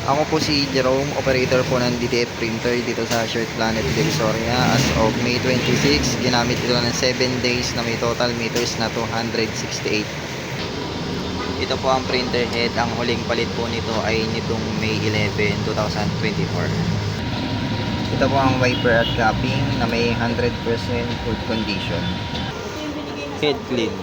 Ako po si Jerome, operator po ng DTF printer dito sa Shirt Planet Divisoria. As of May 26, ginamit ito ng 7 days na may total meters na 268. Ito po ang printer head. Ang huling palit po nito ay nitong May 11, 2024. Ito po ang wiper at capping na may 100% good condition. Head clean.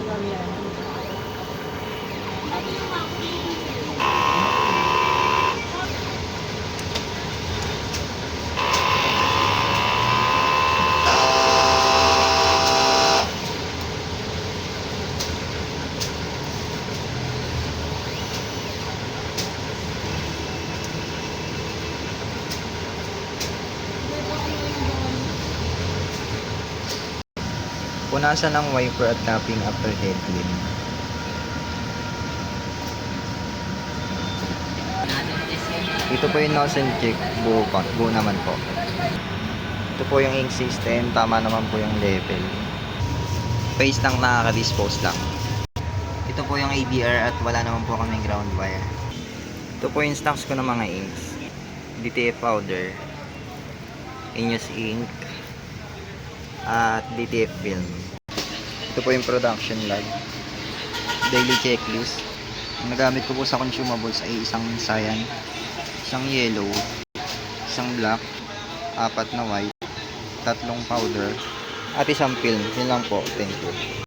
Punasan ng wiper at capping after head clean. Ito po yung nozzle check, buo naman po. Ito po yung ink system, tama naman po yung level. Face lang nakaka-dispose lang. Ito po yung ABR at wala naman po kaming ground wire. Ito po yung stocks ko ng mga inks. DTF powder, Inus ink, at DTF film. Ito po yung production log, daily checklist. Ang nagamit ko po sa consumables ay isang cyan, isang yellow, isang black, 4 na white, 3 powder, at isang film. Yun lang po. Thank you.